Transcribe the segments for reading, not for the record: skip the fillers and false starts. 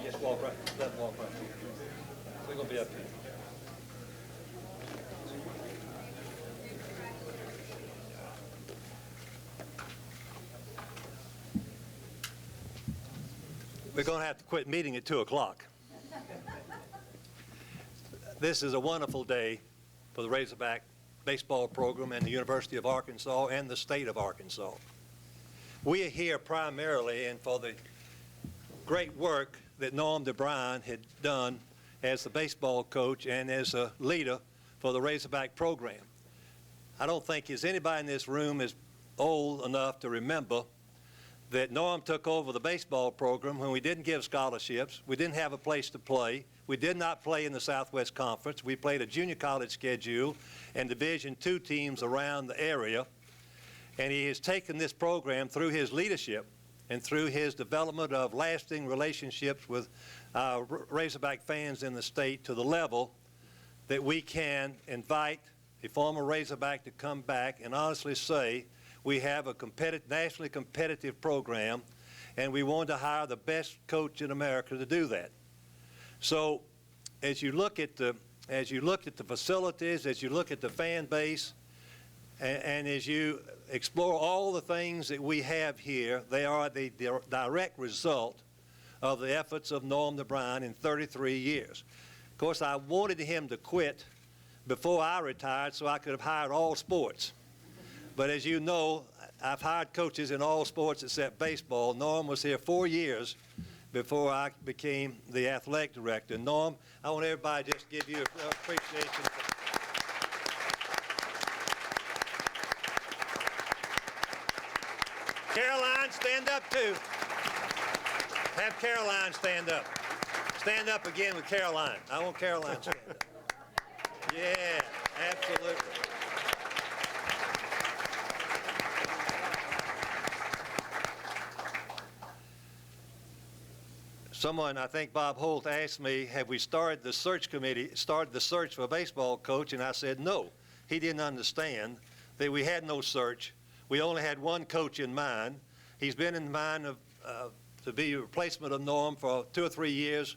Just walk right, let them walk right here. We're going to be up here. We're going to have to quit meeting at 2 o'clock. This is a wonderful day for the Razorback baseball program and the University of Arkansas and the state of Arkansas. We are here primarily and for the great work that Norm DeBryan had done as the baseball coach and as a leader for the Razorback program. I don't think there's anybody in this room is old enough to remember that Norm took over the baseball program when we didn't give scholarships, we didn't have a place to play, we did not play in the Southwest Conference, we played a junior college schedule and Division II teams around the area, and he has taken this program through his leadership and through his development of lasting relationships with Razorback fans in the state to the level that we can invite a former Razorback to come back and honestly say we have a nationally competitive program, and we want to hire the best coach in America to do that. So, as you look at the facilities, as you look at the fan base, and as you explore all the things that we have here, they are the direct result of the efforts of Norm DeBryan in 33 years. Of course, I wanted him to quit before I retired so I could have hired all sports. But as you know, I've hired coaches in all sports except baseball. Norm was here 4 years before I became the athletic director. Norm, I want everybody to just give you an appreciation. Caroline, stand up too. Have Caroline stand up. Stand up again with Caroline. I want Caroline to stand up. Yeah, absolutely. Someone, I think Bob Holt, asked me, have we started the search for a baseball coach? And I said no. He didn't understand that we had no search. We only had one coach in mind. He's been in mind to be a replacement of Norm for 2 or 3 years.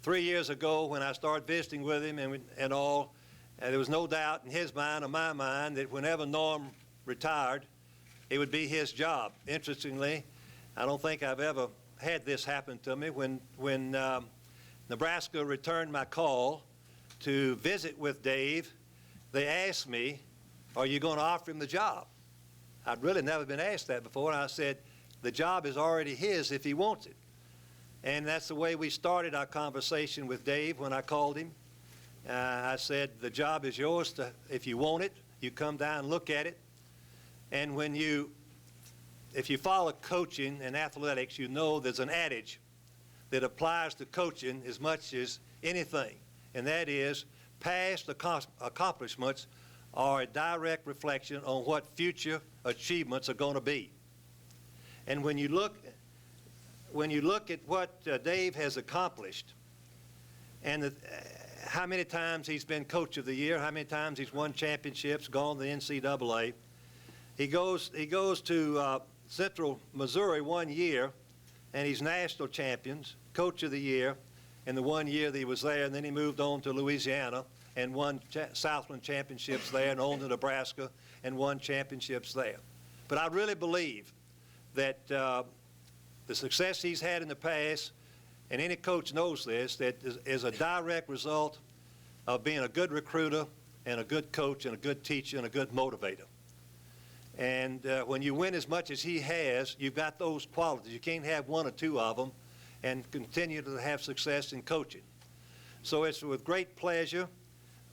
3 years ago, when I started visiting with him and all, there was no doubt in his mind or my mind that whenever Norm retired, it would be his job. Interestingly, I don't think I've ever had this happen to me. When Nebraska returned my call to visit with Dave, they asked me, are you going to offer him the job? I'd really never been asked that before, and I said, the job is already his if he wants it. And that's the way we started our conversation with Dave when I called him. I said, the job is yours if you want it. You come down and look at it. And if you follow coaching and athletics, you know there's an adage that applies to coaching as much as anything, and that is past accomplishments are a direct reflection on what future achievements are going to be. And when you look at what Dave has accomplished and how many times he's been coach of the year, how many times he's won championships, gone to the NCAA, he goes to Central Missouri 1 year, and he's national champions, coach of the year, in the 1 year that he was there, and then he moved on to Louisiana and won Southland championships there, and on to Nebraska and won championships there. But I really believe that the success he's had in the past, and any coach knows this, that is a direct result of being a good recruiter and a good coach and a good teacher and a good motivator. And when you win as much as he has, you've got those qualities. You can't have 1 or 2 of them and continue to have success in coaching. So it's with great pleasure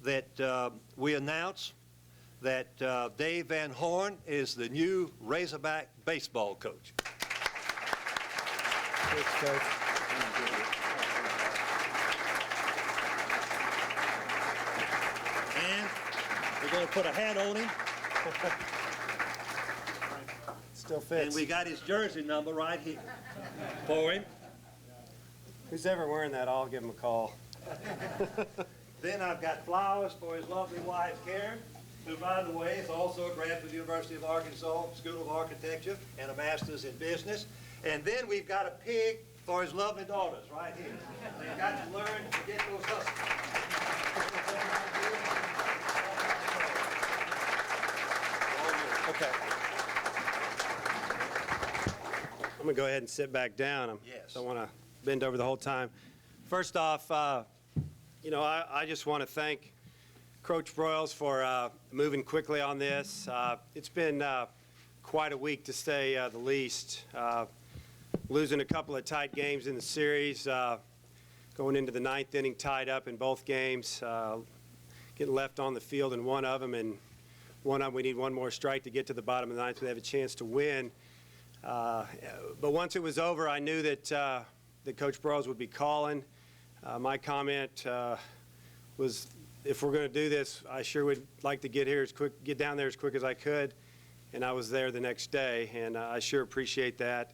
that we announce that Dave Van Horn is the new Razorback baseball coach. Thanks, Coach. And we're going to put a hat on him. Still fits. And we got his jersey number right here for him. Who's ever wearing that, I'll give him a call. Then I've got flowers for his lovely wife, Karen, who, by the way, is also a graduate of the University of Arkansas School of Architecture and a master's in business. And then we've got a pig for his lovely daughters right here. They've got to learn to get those hustles. Okay. I'm going to go ahead and sit back down. Yes. I don't want to bend over the whole time. First off, I just want to thank Coach Broyles for moving quickly on this. It's been quite a week, to say the least. Losing a couple of tight games in the series, going into the ninth inning tied up in both games, getting left on the field in one of them, and one of them we need one more strike to get to the bottom of the ninth so they have a chance to win. But once it was over, I knew that Coach Broyles would be calling. My comment was, if we're going to do this, I sure would like to get down there as quick as I could. And I was there the next day, and I sure appreciate that.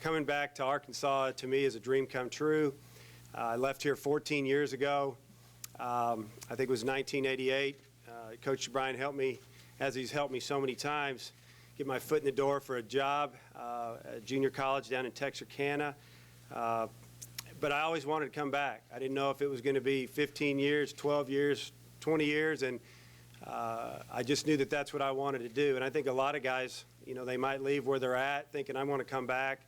Coming back to Arkansas, to me, is a dream come true. I left here 14 years ago. I think it was 1988. Coach O'Brien helped me, as he's helped me so many times, get my foot in the door for a job at junior college down in Texarkana. But I always wanted to come back. I didn't know if it was going to be 15 years, 12 years, 20 years, and I just knew that that's what I wanted to do. And I think a lot of guys, they might leave where they're at thinking, I want to come back.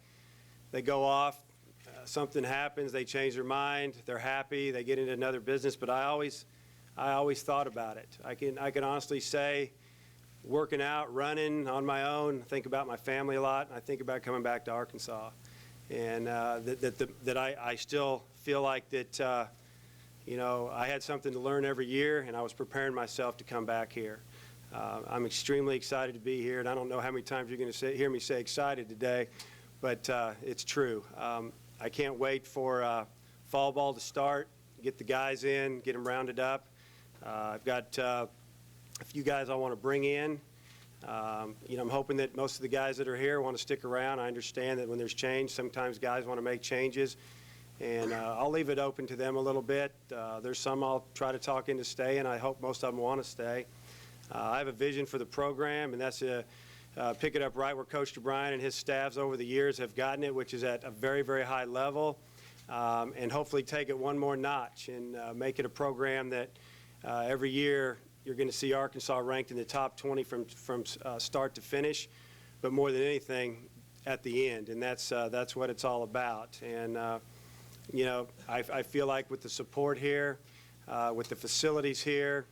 They go off, something happens, they change their mind, they're happy, they get into another business. But I always thought about it. I can honestly say, working out, running on my own, think about my family a lot, and I think about coming back to Arkansas. And that I still feel like that, I had something to learn every year, and I was preparing myself to come back here. I'm extremely excited to be here, and I don't know how many times you're going to hear me say excited today, but it's true. I can't wait for fall ball to start, get the guys in, get them rounded up. I've got a few guys I want to bring in. I'm hoping that most of the guys that are here want to stick around. I understand that when there's change, sometimes guys want to make changes, and I'll leave it open to them a little bit. There's some I'll try to talk into stay, and I hope most of them want to stay. I have a vision for the program, and that's to pick it up right where Coach O'Brien and his staffs over the years have gotten it, which is at a very, very high level, and hopefully take it one more notch and make it a program that every year you're going to see Arkansas ranked in the top 20 from start to finish, but more than anything, at the end, and that's what it's all about. And I feel like with the support here, with the facilities here,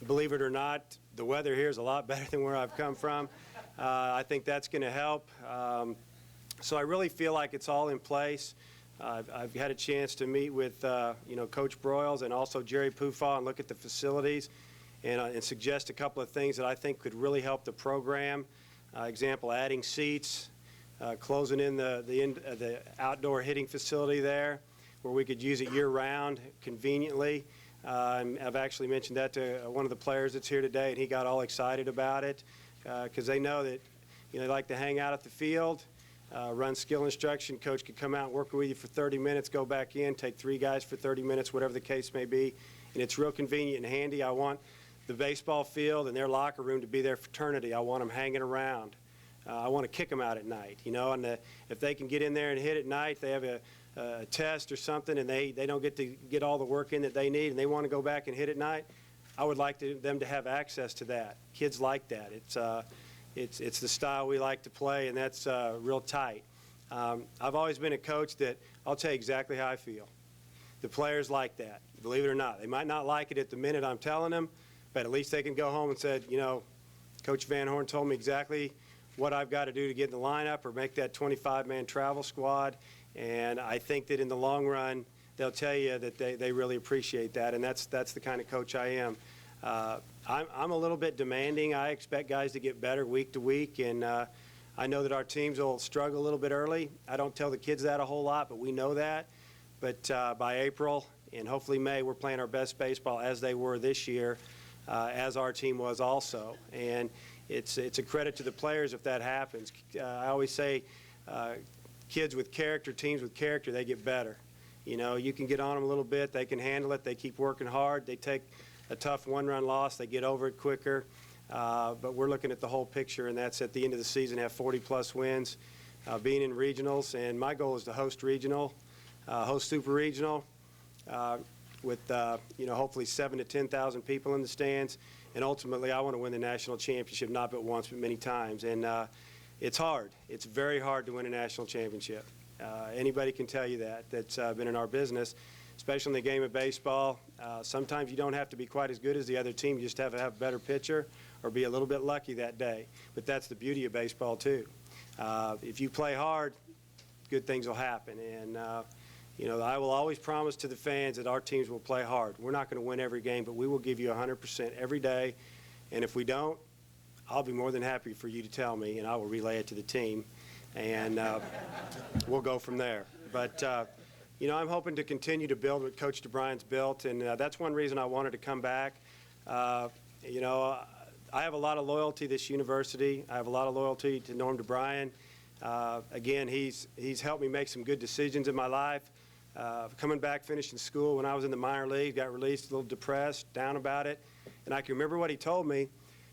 believe it or not, the weather here is a lot better than where I've come from. I think that's going to help. So I really feel like it's all in place. I've had a chance to meet with Coach Broyles and also Jerry Pufaw and look at the facilities and suggest a couple of things that I think could really help the program. Example, adding seats, closing in the outdoor hitting facility there where we could use it year-round conveniently. I've actually mentioned that to one of the players that's here today, and he got all excited about it because they know that they like to hang out at the field. Run skill instruction. Coach could come out and work with you for 30 minutes, go back in, take 3 guys for 30 minutes, whatever the case may be. And it's real convenient and handy. I want the baseball field and their locker room to be their fraternity. I want them hanging around. I want to kick them out at night, and if they can get in there and hit at night, they have a test or something, and they don't get all the work in that they need, and they want to go back and hit at night, I would like them to have access to that. Kids like that. It's the style we like to play, and that's real tight. I've always been a coach that I'll tell you exactly how I feel. The players like that, believe it or not. They might not like it at the minute I'm telling them, but at least they can go home and say, Coach Van Horn told me exactly what I've got to do to get in the lineup or make that 25-man travel squad. And I think that in the long run, they'll tell you that they really appreciate that, and that's the kind of coach I am. I'm a little bit demanding. I expect guys to get better week to week, and I know that our teams will struggle a little bit early. I don't tell the kids that a whole lot, but we know that. But by April and hopefully May, we're playing our best baseball as they were this year, as our team was also. And it's a credit to the players if that happens. I always say kids with character, teams with character, they get better. You can get on them a little bit. They can handle it. They keep working hard. They take a tough one-run loss. They get over it quicker. But we're looking at the whole picture, and that's at the end of the season, have 40-plus wins. being in regionals, and my goal is to host regional, host super regional, with hopefully 7,000 to 10,000 people in the stands, and ultimately I want to win the national championship, not but once but many times. And it's hard. It's very hard to win a national championship. Anybody can tell you that's been in our business, especially in the game of baseball. Sometimes you don't have to be quite as good as the other team. You just have to have a better pitcher or be a little bit lucky that day. But that's the beauty of baseball too. If you play hard, good things will happen. And I will always promise to the fans that our teams will play hard. We're not going to win every game, but we will give you 100% every day. And if we don't, I'll be more than happy for you to tell me, and I will relay it to the team, and we'll go from there. But I'm hoping to continue to build what Coach DeBrian's built, and that's one reason I wanted to come back. I have a lot of loyalty to this university. I have a lot of loyalty to Norm DeBrian. Again, he's helped me make some good decisions in my life. Coming back, finishing school when I was in the minor league, got released, a little depressed, down about it. And I can remember what he told me.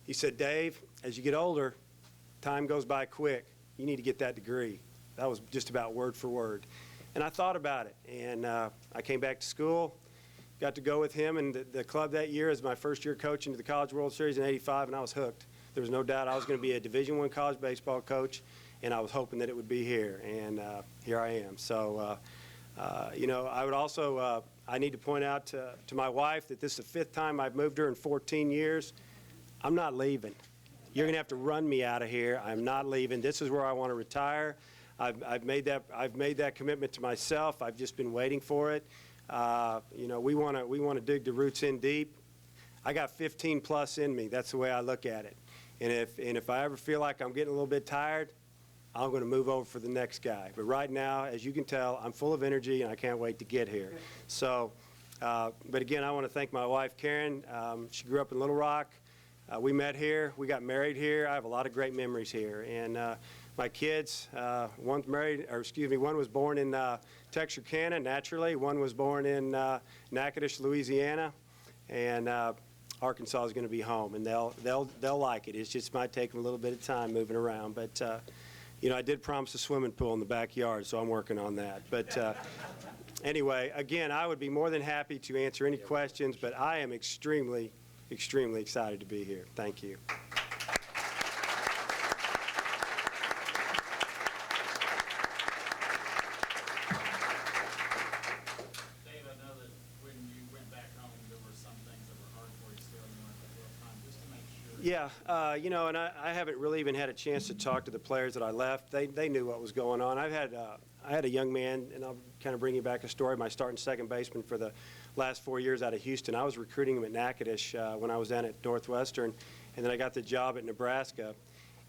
He said, Dave, as you get older, time goes by quick. You need to get that degree. That was just about word for word. And I thought about it. And I came back to school, got to go with him and the club that year as my first year coaching to the College World Series in '85, and I was hooked. There was no doubt I was going to be a Division I college baseball coach, and I was hoping that it would be here. And here I am. So, I would also, I need to point out to my wife that this is the 5th time I've moved her in 14 years. I'm not leaving. You're going to have to run me out of here. I'm not leaving. This is where I want to retire. I've made that commitment to myself. I've just been waiting for it. We want to dig the roots in deep. I got 15 plus in me. That's the way I look at it. And if I ever feel like I'm getting a little bit tired, I'm going to move over for the next guy. But right now, as you can tell, I'm full of energy, and I can't wait to get here. So, but again, I want to thank my wife, Karen. She grew up in Little Rock. We met here. We got married here. I have a lot of great memories here. And my kids, one was born in Texarkana, naturally. One was born in Natchitoches, Louisiana. And Arkansas is going to be home, and they'll like it. It just might take them a little bit of time moving around. But I did promise a swimming pool in the backyard, so I'm working on that. But anyway, again, I would be more than happy to answer any questions, but I am extremely excited to be here. Thank you. Dave, I know that when you went back home, there were some things that were hard for you still, and you wanted to take a little time just to make sure. Yeah, and I haven't really even had a chance to talk to the players that I left. They knew what was going on. I had a young man, and I'll kind of bring you back a story. My starting second baseman for the last 4 years out of Houston. I was recruiting him at Natchitoches when I was down at Northwestern, and then I got the job at Nebraska.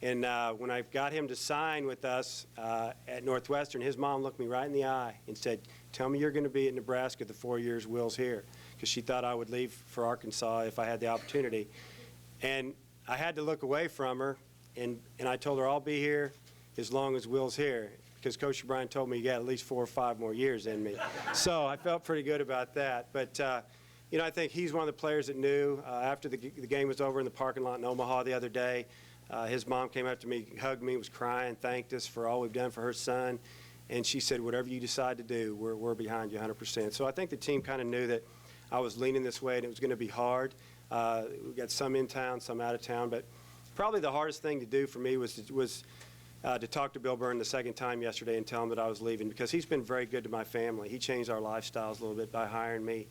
And when I got him to sign with us at Northwestern, his mom looked me right in the eye and said, "Tell me you're going to be at Nebraska the 4 years Will's here," because she thought I would leave for Arkansas if I had the opportunity. And I had to look away from her, and I told her I'll be here as long as Will's here, because Coach O'Brien told me you got at least 4 or 5 more years in me. So I felt pretty good about that. But, I think he's one of the players that knew. After the game was over in the parking lot in Omaha the other day, his mom came up to me, hugged me, was crying, thanked us for all we've done for her son. And she said, whatever you decide to do, we're behind you 100%. So I think the team kind of knew that I was leaning this way and it was going to be hard. We got some in town, some out of town. But probably the hardest thing to do for me was to talk to Bill Byrne the second time yesterday and tell him that I was leaving, because he's been very good to my family. He changed our lifestyles a little bit by hiring me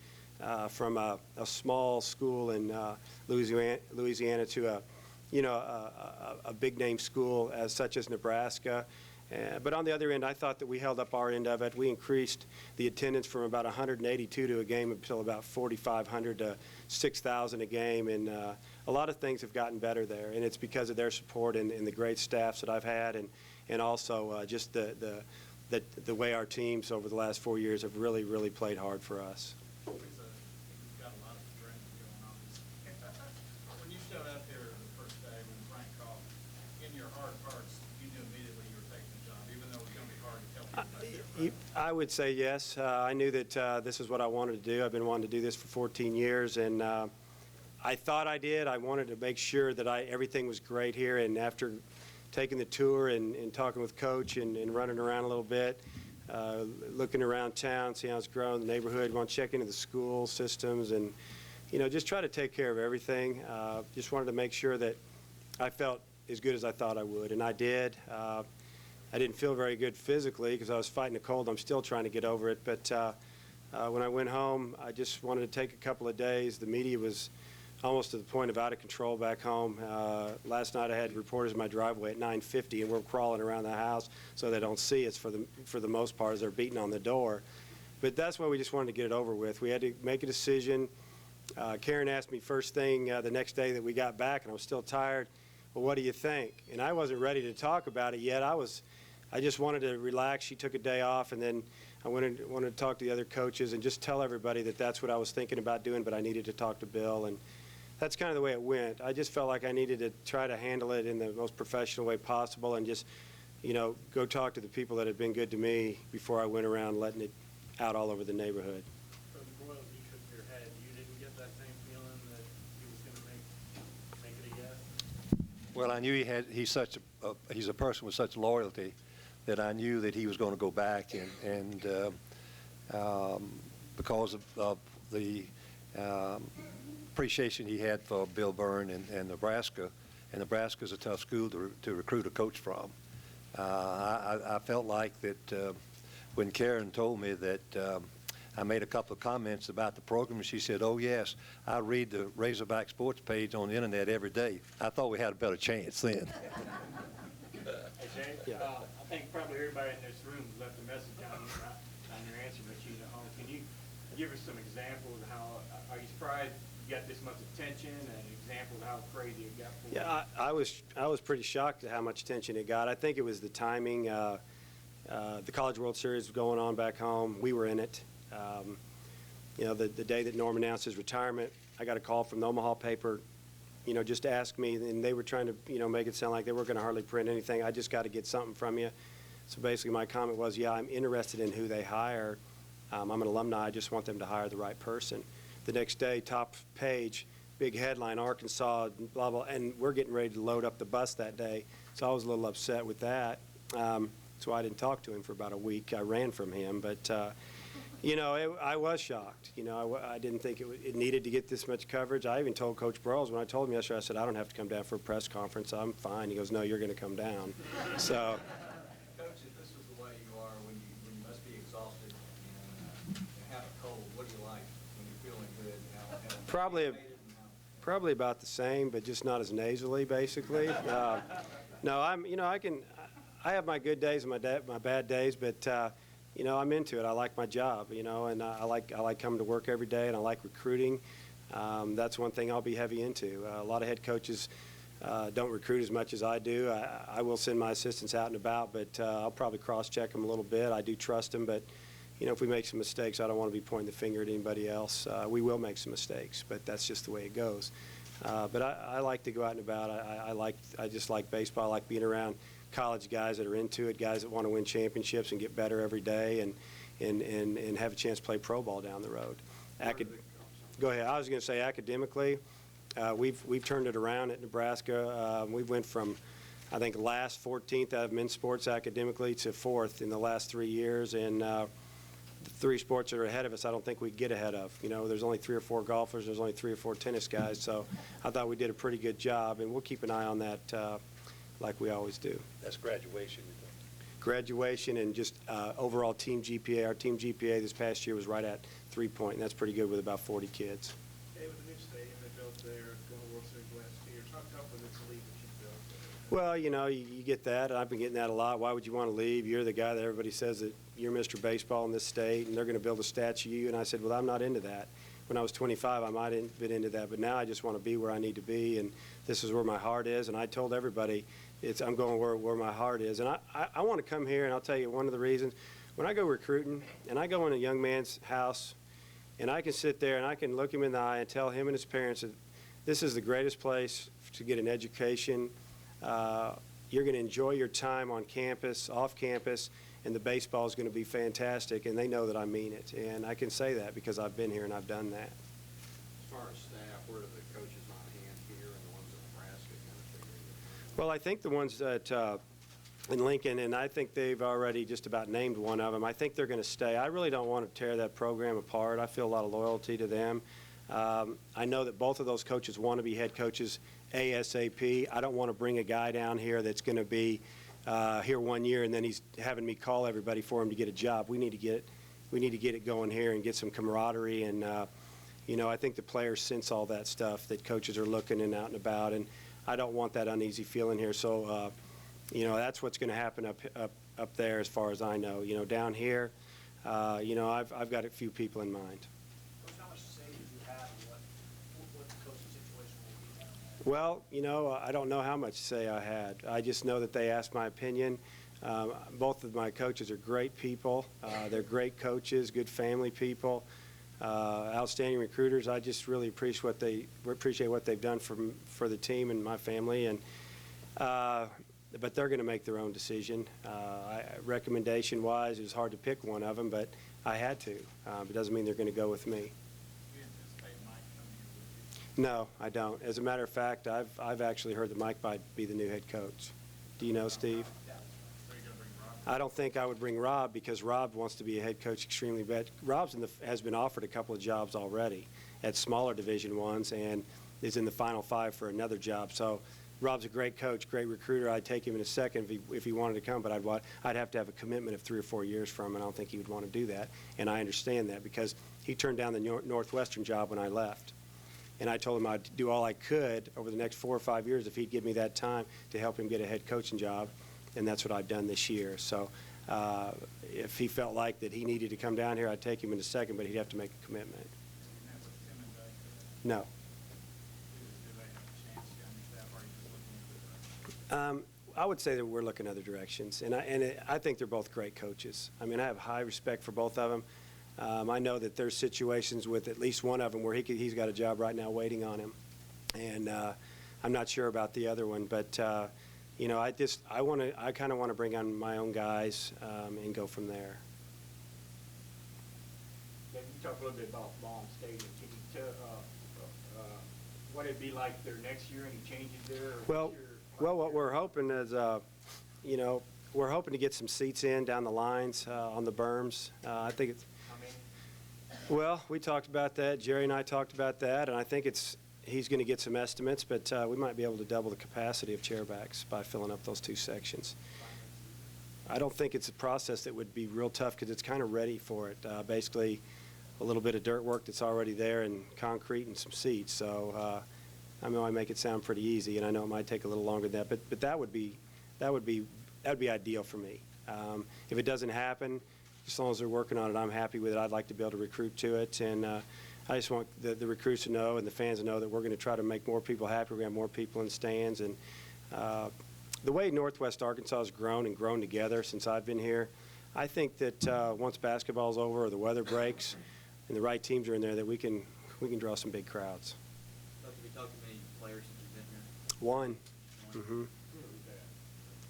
from a small school in Louisiana to a big name school such as Nebraska. But on the other end, I thought that we held up our end of it. We increased the attendance from about 182 to a game until about 4,500 to 6,000 a game, and a lot of things have gotten better there, and it's because of their support and the great staffs that I've had, and also just the way our teams over the last 4 years have really played hard for us. You've got a lot of strength going on. When you showed up here the first day, when Frank called, in your heart of hearts, you knew immediately you were taking the job, even though it was going to be hard to tell people. I would say yes. I knew that this is what I wanted to do. I've been wanting to do this for 14 years, and I thought I did. I wanted to make sure that everything was great here, and after taking the tour and talking with Coach and running around a little bit, looking around town, see how it's growing, the neighborhood, want to check into the school systems and, just try to take care of everything. Just wanted to make sure that I felt as good as I thought I would, and I did. I didn't feel very good physically because I was fighting a cold. I'm still trying to get over it, but when I went home, I just wanted to take a couple of days. The media was almost to the point of out of control back home. Last night I had reporters in my driveway at 9:50, and we're crawling around the house so they don't see us for the most part as they're beating on the door. But that's why we just wanted to get it over with. We had to make a decision. Karen asked me first thing the next day that we got back, and I was still tired, well, what do you think? And I wasn't ready to talk about it yet. I just wanted to relax. She took a day off, and then I wanted to talk to the other coaches and just tell everybody that that's what I was thinking about doing, but I needed to talk to Bill. And that's kind of the way it went. I just felt like I needed to try to handle it in the most professional way possible and just, go talk to the people that had been good to me before I went around letting it out all over the neighborhood. From Broyles, you shook your head. You didn't get that same feeling that he was going to make it a yes? Well, I knew he's a person with such loyalty that I knew that he was going to go back, and because of the appreciation he had for Bill Byrne and Nebraska, and Nebraska's a tough school to recruit a coach from. I felt like that when Karen told me that I made a couple of comments about the program, she said, "Oh yes, I read the Razorback Sports page on the internet every day." I thought we had a better chance then. Hey, James, Yeah. I think probably everybody in this room left a message on your answer machine at home. Can you give us some examples of how, are you surprised you got this much attention, and an example of how crazy it got for you? Yeah, I was pretty shocked at how much attention it got. I think it was the timing. The College World Series was going on back home. We were in it. The day that Norm announced his retirement, I got a call from the Omaha paper, just to ask me, and they were trying to, make it sound like they weren't going to hardly print anything. I just got to get something from you. So basically my comment was, yeah, I'm interested in who they hire. I'm an alumni. I just want them to hire the right person. The next day, top page, big headline, Arkansas, blah, blah, and we're getting ready to load up the bus that day. So I was a little upset with that. So I didn't talk to him for about a week. I ran from him, but I was shocked. I didn't think it needed to get this much coverage. I even told Coach Broyles when I told him yesterday, I said, I don't have to come down for a press conference. I'm fine. He goes, no, you're going to come down. So. Coach, if this was the way you are when you must be exhausted and have a cold, what do you like when you're feeling good? Probably about the same, but just not as nasally, basically. No, I have my good days and my bad days, but I'm into it. I like my job, and I like coming to work every day, and I like recruiting. That's one thing I'll be heavy into. A lot of head coaches don't recruit as much as I do. I will send my assistants out and about, but I'll probably cross-check them a little bit. I do trust them, but if we make some mistakes, I don't want to be pointing the finger at anybody else. We will make some mistakes, but that's just the way it goes. But I like to go out and about. I just like baseball. I like being around college guys that are into it, guys that want to win championships and get better every day, and have a chance to play pro ball down the road. Go ahead. I was going to say academically, we've turned it around at Nebraska. We went from, I think, last 14th out of men's sports academically to 4th in the last 3 years, and the 3 sports that are ahead of us, I don't think we'd get ahead of. There's only 3 or 4 golfers, there's only 3 or 4 tennis guys, so I thought we did a pretty good job, and we'll keep an eye on that like we always do. That's graduation. Graduation and just overall team GPA. Our team GPA this past year was right at 3 point, and that's pretty good with about 40 kids. Hey, with the new stadium they built there, going to World Series last year, how tough was it to leave what you built? Well, you get that. I've been getting that a lot. Why would you want to leave? You're the guy that everybody says that you're Mr. Baseball in this state, and they're going to build a statue of you. And I said, well, I'm not into that. When I was 25, I might have been into that, but now I just want to be where I need to be, and this is where my heart is. And I told everybody, I'm going where my heart is. And I want to come here, and I'll tell you one of the reasons. When I go recruiting, and I go in a young man's house, and I can sit there and I can look him in the eye and tell him and his parents that this is the greatest place to get an education. You're going to enjoy your time on campus, off campus, and the baseball is going to be fantastic, and they know that I mean it. And I can say that because I've been here and I've done that. As far as staff, where do the coaches on hand here and the ones in Nebraska kind of figure it out? Well, I think the ones that in Lincoln, and I think they've already just about named one of them, I think they're going to stay. I really don't want to tear that program apart. I feel a lot of loyalty to them. I know that both of those coaches want to be head coaches ASAP. I don't want to bring a guy down here that's going to be here 1 year and then he's having me call everybody for him to get a job. We need to get it going here and get some camaraderie. And I think the players sense all that stuff, that coaches are looking and out and about, and I don't want that uneasy feeling here. So that's what's going to happen up there as far as I know. Down here, I've got a few people in mind. Coach, how much say did you have in what the coaching situation will be down there? Well, I don't know how much say I had. I just know that they asked my opinion. Both of my coaches are great people. They're great coaches, good family people, outstanding recruiters. I just really appreciate what they've done for the team and my family. And but they're going to make their own decision. Recommendation-wise, it was hard to pick one of them, but I had to. It doesn't mean they're going to go with me. Do you anticipate Mike coming here with you? No, I don't. As a matter of fact, I've actually heard that Mike might be the new head coach. Do you know, Steve? So you're going to bring Rob? I don't think I would bring Rob because Rob wants to be a head coach extremely bad. Rob has been offered a couple of jobs already at smaller Division I's and is in the Final Five for another job. So Rob's a great coach, great recruiter. I'd take him in a second if he wanted to come, but I'd have to have a commitment of 3 or 4 years from him, and I don't think he would want to do that. And I understand that because he turned down the Northwestern job when I left. And I told him I'd do all I could over the next 4 or 5 years if he'd give me that time to help him get a head coaching job, and that's what I've done this year. So if he felt like that he needed to come down here, I'd take him in a second, but he'd have to make a commitment. And that's with Tim and Doug today. No. Do they have a chance to understand, or are you just looking at the I would say that we're looking other directions, and I think they're both great coaches. I mean, I have high respect for both of them. I know that there's situations with at least one of them where he's got a job right now waiting on him, and I'm not sure about the other one. But I kind of want to bring on my own guys and go from there. Can you talk a little bit about Baum Stadium? Can you tell what it'd be like there next year? Any changes there? Or Well, what we're hoping is, we're hoping to get some seats in down the lines on the berms. I think it's. how many? Well, we talked about that. Jerry and I talked about that, and I think he's going to get some estimates, but we might be able to double the capacity of chairbacks by filling up those 2 sections. I don't think it's a process that would be real tough because it's kind of ready for it. Basically, a little bit of dirt work that's already there and concrete and some seats. So I mean, I make it sound pretty easy, and I know it might take a little longer than that, but that would be ideal for me. If it doesn't happen, as long as they're working on it, I'm happy with it. I'd like to be able to recruit to it, and I just want the recruits to know and the fans to know that we're going to try to make more people happy. We're going to have more people in stands, and the way Northwest Arkansas has grown and grown together since I've been here, I think that once basketball's over or the weather breaks and the right teams are in there, that we can draw some big crowds. Have you talked to many players since you've been here? One. Mm-hmm.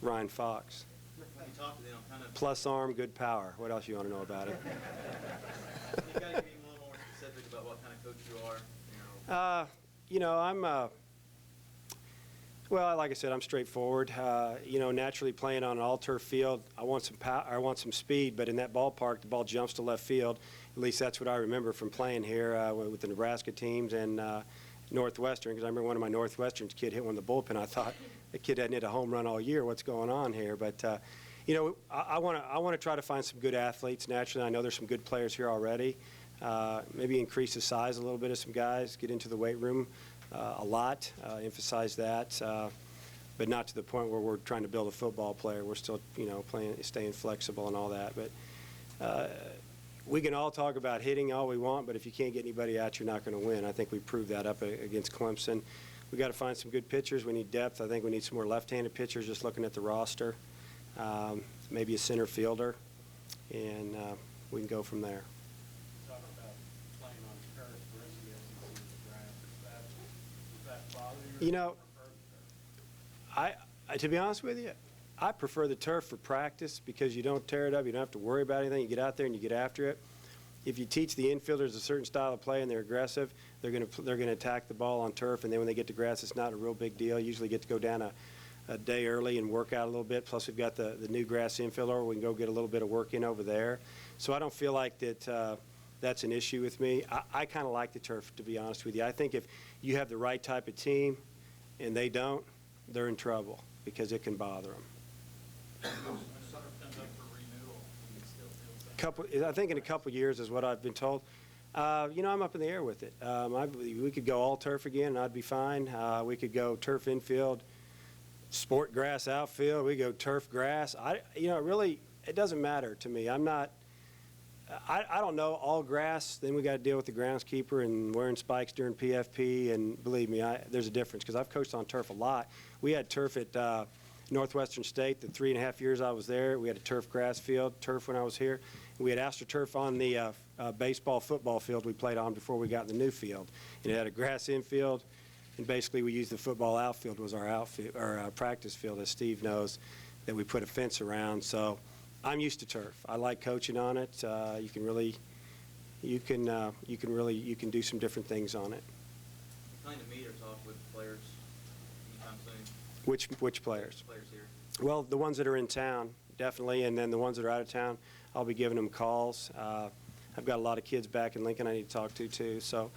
Ryan Fox. Have you talked to them kind of? Plus arm, good power. What else you want to know about it? You got to be a little more specific about what kind of coach you are. I'm, well, like I said, I'm straightforward. Naturally playing on an all-turf field, I want some power, I want some speed, but in that ballpark, the ball jumps to left field. At least that's what I remember from playing here with the Nebraska teams and Northwestern, because I remember one of my Northwestern's kid hit one in the bullpen. I thought, the kid hadn't hit a home run all year. What's going on here? But, I want to try to find some good athletes. Naturally, I know there's some good players here already. Maybe increase the size a little bit of some guys, get into the weight room a lot, emphasize that, but not to the point where we're trying to build a football player. We're still, staying flexible and all that. But we can all talk about hitting all we want, but if you can't get anybody out, you're not going to win. I think we proved that up against Clemson. We got to find some good pitchers. We need depth. I think we need some more left-handed pitchers, just looking at the roster. Maybe a center fielder, and we can go from there. Talk about playing on turf versus the SEC draft. Does that bother you? You know, to be honest with you, I prefer the turf for practice because you don't tear it up. You don't have to worry about anything. You get out there and you get after it. If you teach the infielders a certain style of play and they're aggressive, they're going to attack the ball on turf, and then when they get to grass, it's not a real big deal. You usually get to go down a day early and work out a little bit. Plus, we've got the new grass infield, or we can go get a little bit of work in over there. So I don't feel like that that's an issue with me. I kind of like the turf, to be honest with you. I think if you have the right type of team and they don't, they're in trouble because it can bother them. Turf comes up for renewal, you still feel the same? I think in a couple years is what I've been told. You know, I'm up in the air with it. We could go all turf again, and I'd be fine. We could go turf infield, sport grass outfield. We go turf grass. You know, really, it doesn't matter to me. I'm not. I don't know all grass. Then we got to deal with the groundskeeper and wearing spikes during PFP. And believe me, there's a difference because I've coached on turf a lot. We had turf at Northwestern State the 3.5 years I was there. We had a turf grass field, turf when I was here. We had AstroTurf on the baseball, football field we played on before we got in the new field. And it had a grass infield, and basically we used the football outfield was our outfield, our practice field, as Steve knows, that we put a fence around. So I'm used to turf. I like coaching on it. You can do some different things on it. You kind of meet or talk with players anytime soon? Which players? Players here. Well, the ones that are in town, definitely, and then the ones that are out of town, I'll be giving them calls. I've got a lot of kids back in Lincoln I need to talk to, too. So,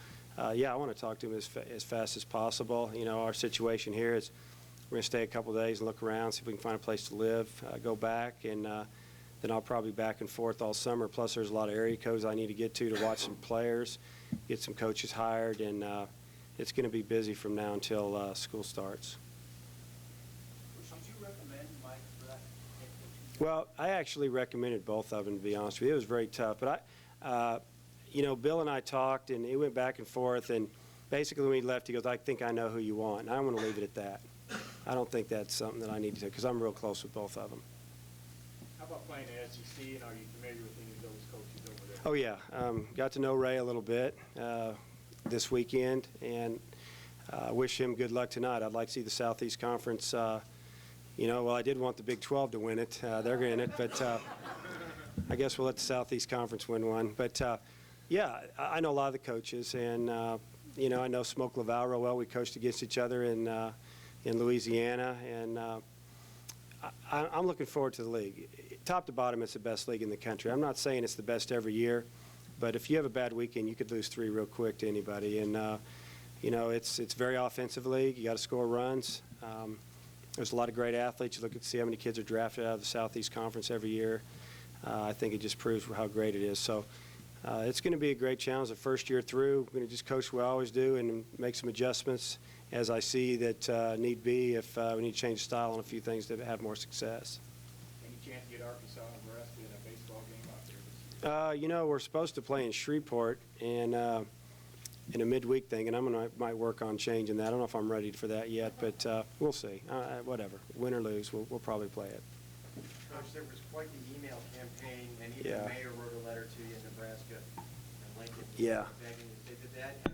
yeah, I want to talk to them as fast as possible. You know, our situation here is we're going to stay a couple of days and look around, see if we can find a place to live, go back, and then I'll probably back and forth all summer. Plus, there's a lot of area codes I need to get to watch some players, get some coaches hired, and it's going to be busy from now until school starts. Would you recommend Mike for that? Well, I actually recommended both of them, to be honest with you. It was very tough. But you know, Bill and I talked, and it went back and forth. And basically when he left, he goes, I think I know who you want. And I'm going to leave it at that. I don't think that's something that I need to do because I'm real close with both of them. How about playing the SEC, and are you familiar with any of those coaches over there? Oh, yeah. Got to know Ray a little bit this weekend, and wish him good luck tonight. I'd like to see the Southeast Conference. You know, well, I did want the Big 12 to win it. They're in it, but I guess we'll let the Southeast Conference win one. But, yeah, I know a lot of the coaches, and, you know, I know Smoke Laval real well. We coached against each other in Louisiana, and I'm looking forward to the league. Top to bottom, it's the best league in the country. I'm not saying it's the best every year, but if you have a bad weekend, you could lose 3 real quick to anybody. And, you know, it's a very offensive league. You got to score runs. There's a lot of great athletes. You look at see how many kids are drafted out of the Southeast Conference every year. I think it just proves how great it is. So it's going to be a great challenge the first year through. We're going to just coach what we always do and make some adjustments as I see that need be if we need to change style on a few things to have more success. Any chance to get Arkansas and Nebraska in a baseball game out there this year? You know, we're supposed to play in Shreveport and in a midweek thing, and might work on changing that. I don't know if I'm ready for that yet, but we'll see. Whatever, win or lose, we'll probably play it. Coach, there was quite the email campaign, and even Yeah. the mayor wrote a letter to you in Nebraska and Lincoln. Yeah. Begging you. Did that have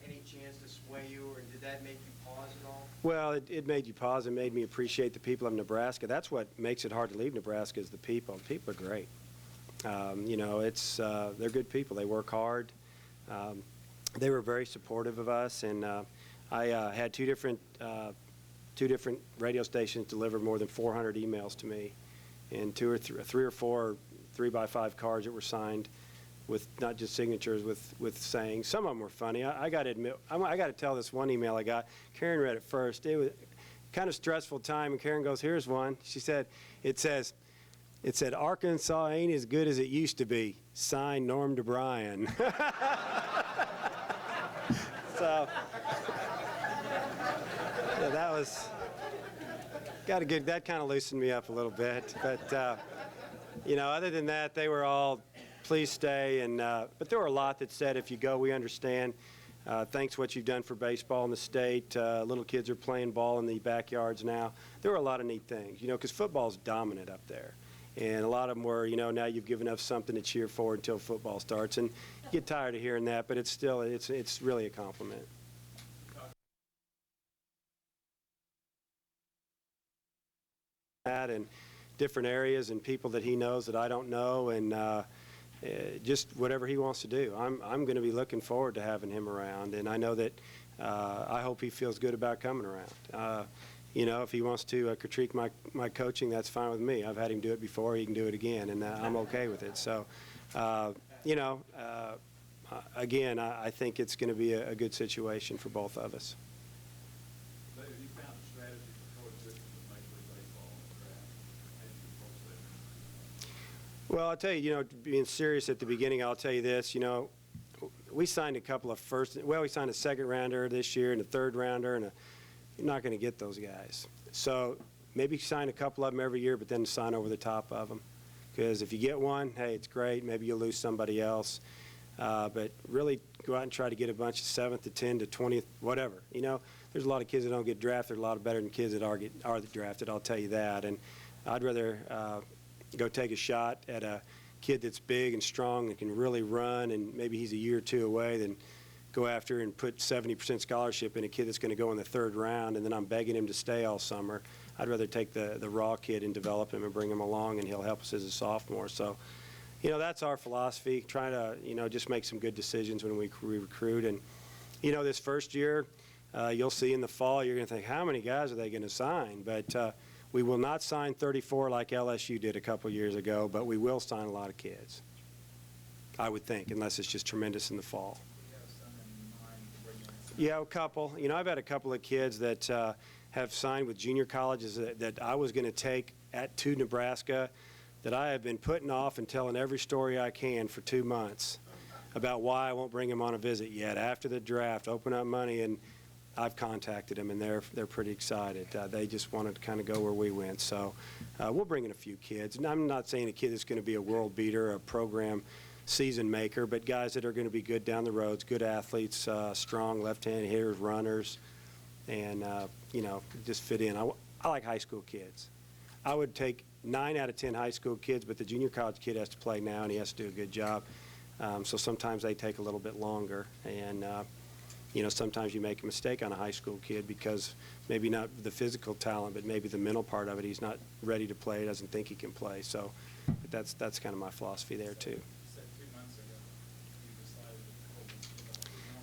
any chance to sway you, or did that make you pause at all? Well, it made you pause. It made me appreciate the people of Nebraska. That's what makes it hard to leave Nebraska is the people. People are great. You know, they're good people. They work hard. They were very supportive of us, and I had two different radio stations deliver more than 400 emails to me, and three or four 3x5 cards that were signed with not just signatures, with saying. Some of them were funny. I got to admit, I got to tell this one email I got. Karen read it first. It was kind of stressful time, and Karen goes, "Here's one." She said, "It said Arkansas ain't as good as it used to be. Signed, Norm DeBryan." So, yeah, that kind of loosened me up a little bit. But, you know, other than that, they were all, please stay. And but there were a lot that said, if you go, we understand. Thanks what you've done for baseball in the state. Little kids are playing ball in the backyards now. There were a lot of neat things, you know, because football's dominant up there. And a lot of them were, you know, now you've given us something to cheer for until football starts. And you get tired of hearing that, but it's still, it's really a compliment. And different areas and people that he knows that I don't know, and just whatever he wants to do. I'm going to be looking forward to having him around, and I know that I hope he feels good about coming around. you know, if he wants to critique my coaching, that's fine with me. I've had him do it before. He can do it again, and I'm okay with it. So, you know, again, I think it's going to be a good situation for both of us. David, you found a strategy for coexistence with Major League Baseball in the draft. How did you approach that? Well, I'll tell you, you know, being serious at the beginning, I'll tell you this, you know, we signed a couple of we signed a second rounder this year and a third rounder, and you're not going to get those guys. So maybe sign a couple of them every year, but then sign over the top of them. Because if you get one, hey, it's great. Maybe you'll lose somebody else. But really go out and try to get a bunch of 7th to 10th to 20th, whatever. You know, there's a lot of kids that don't get drafted, a lot of better than kids that are drafted, I'll tell you that. And I'd rather go take a shot at a kid that's big and strong and can really run, and maybe he's a year or two away, than go after and put 70% scholarship in a kid that's going to go in the 3rd round, and then I'm begging him to stay all summer. I'd rather take the raw kid and develop him and bring him along, and he'll help us as a sophomore. So, you know, that's our philosophy, trying to, you know, just make some good decisions when we recruit. And, you know, this first year, you'll see in the fall, you're going to think, how many guys are they going to sign? But we will not sign 34 like LSU did a couple years ago, but we will sign a lot of kids, I would think, unless it's just tremendous in the fall. Yeah, a couple. You know, I've had a couple of kids that have signed with junior colleges that I was going to take to Nebraska, that I have been putting off and telling every story I can for 2 months about why I won't bring them on a visit yet. After the draft, open up money, and I've contacted them, and they're pretty excited. They just wanted to kind of go where we went. So we'll bring in a few kids. And I'm not saying a kid that's going to be a world beater, a program season maker, but guys that are going to be good down the roads, good athletes, strong left-hand hitters, runners, and, you know, just fit in. I like high school kids. I would take 9 out of 10 high school kids, but the junior college kid has to play now, and he has to do a good job. So sometimes they take a little bit longer. And, you know, sometimes you make a mistake on a high school kid because maybe not the physical talent, but maybe the mental part of it. He's not ready to play, doesn't think he can play. So but that's kind of my philosophy there, too.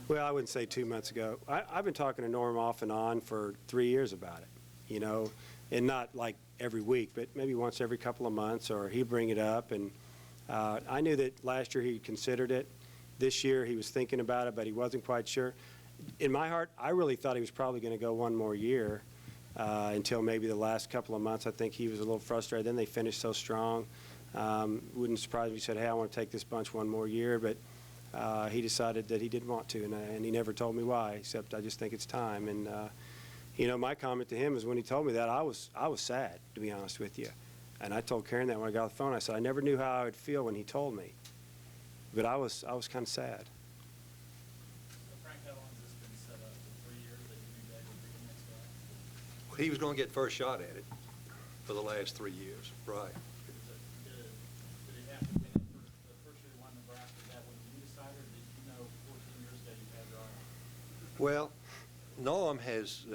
Well, I wouldn't say 2 months ago. I've been talking to Norm off and on for 3 years about it, you know, and not like every week, but maybe once every couple of months, or he'd bring it up. And I knew that last year he considered it. This year he was thinking about it, but he wasn't quite sure. In my heart, I really thought he was probably going to go one more year until maybe the last couple of months. I think he was a little frustrated. Then they finished so strong. Wouldn't surprise me if he said, hey, I want to take this bunch one more year. But he decided that he didn't want to, and he never told me why, except I just think it's time. And, you know, my comment to him is when he told me that, I was sad, to be honest with you. And I told Karen that when I got off the phone. I said, I never knew how I would feel when he told me. But I was kind of sad. Frank, how long has this been set up? 3 years that you knew that would be the next guy? He was going to get first shot at it for the last 3 years, right. Did it have to be the first year you won Nebraska? Is that when you decided, or did you know 14 years ago you had your eye? Well, Norm has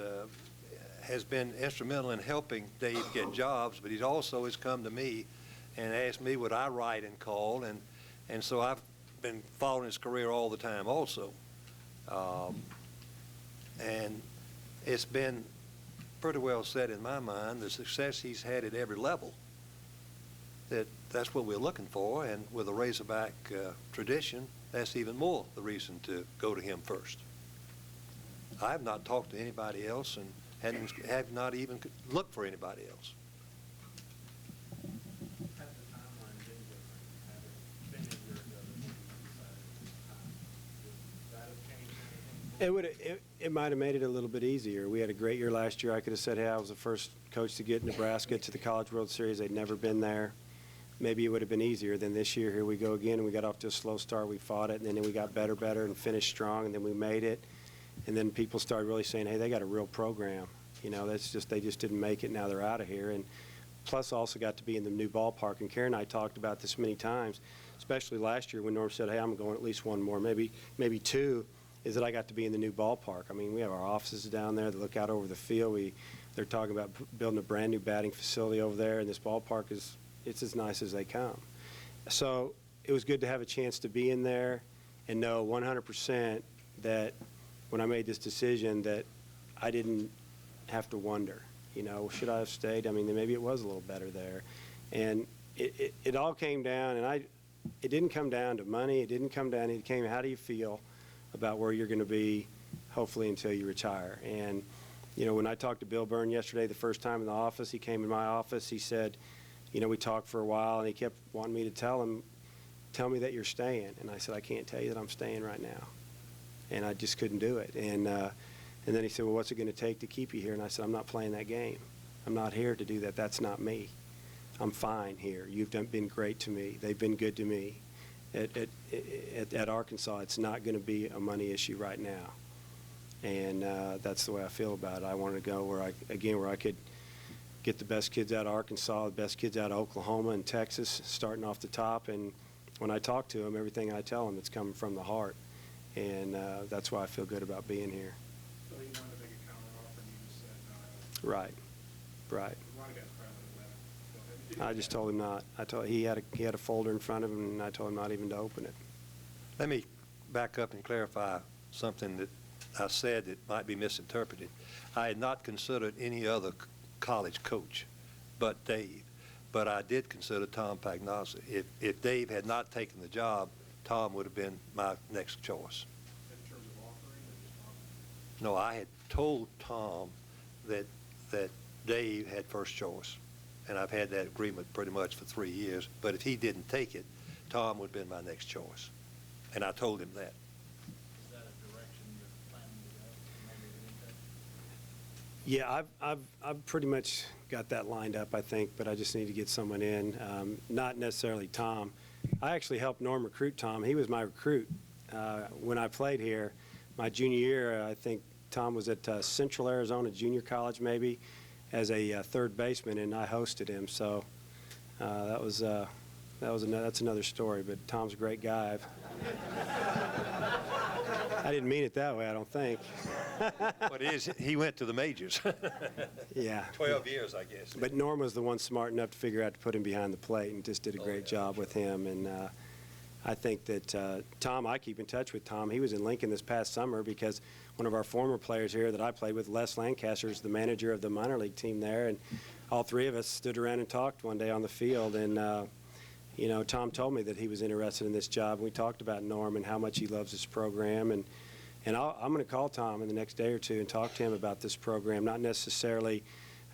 been instrumental in helping Dave get jobs, but he also has come to me and asked me what I write and call, and so I've been following his career all the time also. And it's been pretty well set in my mind, the success he's had at every level, that's what we're looking for, and with a Razorback tradition, that's even more the reason to go to him first. I have not talked to anybody else and have not even looked for anybody else. Has the timeline been different? Have it been a year ago that you decided at this time? Would that have changed anything? It might have made it a little bit easier. We had a great year last year. I could have said, hey, I was the first coach to get Nebraska to the College World Series. They'd never been there. Maybe it would have been easier than this year. Here we go again, and we got off to a slow start. We fought it, and then we got better, and finished strong, and then we made it. And then people started really saying, hey, they got a real program. You know, they just didn't make it. Now they're out of here. And plus also got to be in the new ballpark. And Karen and I talked about this many times, especially last year when Norm said, hey, I'm going at least one more, maybe 2, is that I got to be in the new ballpark. I mean, we have our offices down there that look out over the field. They're talking about building a brand new batting facility over there, and this ballpark it's as nice as they come. So it was good to have a chance to be in there and know 100% that when I made this decision that I didn't have to wonder. Should I have stayed? I mean, maybe it was a little better there. And it all came down, and it didn't come down to money. It didn't come down. It came, how do you feel about where you're going to be, hopefully, until you retire? And, when I talked to Bill Byrne yesterday, the first time in the office, he came in my office, he said, we talked for a while, and he kept wanting me to tell me that you're staying. And I said, I can't tell you that I'm staying right now. And I just couldn't do it. And then he said, well, what's it going to take to keep you here? And I said, I'm not playing that game. I'm not here to do that. That's not me. I'm fine here. You've been great to me. They've been good to me. At Arkansas, it's not going to be a money issue right now. And that's the way I feel about it. I wanted to go where I could get the best kids out of Arkansas, the best kids out of Oklahoma and Texas, starting off the top. And when I talk to them, everything I tell them, it's coming from the heart. And that's why I feel good about being here. So you wanted to make a counter offer and you just said no. Right. You want to get proud of the letter. I just told him not. He had a folder in front of him, and I told him not even to open it. Let me back up and clarify something that I said that might be misinterpreted. I had not considered any other college coach but Dave, but I did consider Tom Pagnozzi. If Dave had not taken the job, Tom would have been my next choice. In terms of offering or just offering? No, I had told Tom that Dave had first choice, and I've had that agreement pretty much for 3 years. But if he didn't take it, Tom would have been my next choice, and I told him that. Is that a direction you're planning to go? Yeah, I've pretty much got that lined up, I think, but I just need to get someone in. Not necessarily Tom. I actually helped Norm recruit Tom. He was my recruit when I played here. My junior year, I think Tom was at Central Arizona Junior College, maybe, as a third baseman, and I hosted him. So that's another story. But Tom's a great guy. I didn't mean it that way, I don't think. But he went to the majors. Yeah. 12 years, I guess. But Norm was the one smart enough to figure out to put him behind the plate, and just did a great job with him. And I think that Tom, I keep in touch with Tom. He was in Lincoln this past summer because one of our former players here that I played with, Les Lancaster, is the manager of the minor league team there. And all three of us stood around and talked one day on the field. And, Tom told me that he was interested in this job. And we talked about Norm and how much he loves this program. And I'm going to call Tom in the next day or two and talk to him about this program. Not necessarily,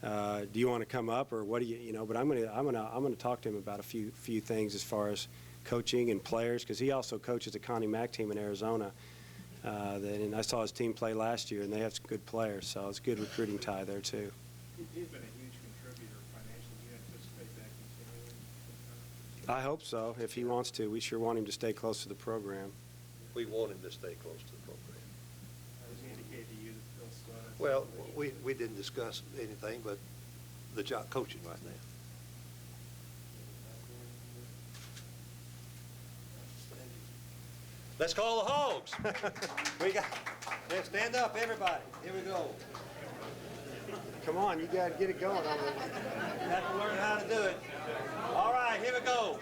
do you want to come up or what do you, but I'm going to talk to him about a few things as far as coaching and players, because he also coaches the Connie Mack team in Arizona. And I saw his team play last year, and they have some good players, so it's a good recruiting tie there too. He's been a huge contributor financially. Do you anticipate that continuing? I hope so. If he wants to, we sure want him to stay close to the program. We want him to stay close to the program. Has he indicated to you that Phil Scott? Well, we didn't discuss anything but the job coaching right now. Let's call the Hogs. Let's stand up, everybody. Here we go. Come on, you got to get it going. You have to learn how to do it. All right, here we go.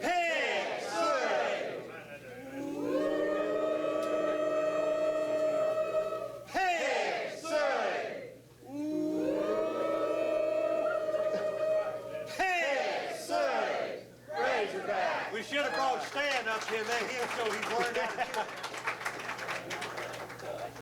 Hey, Surrey! Hey, Surrey! Hey, Surrey! Razorback! We should have brought Stan up here, man. He'll show he's learned how to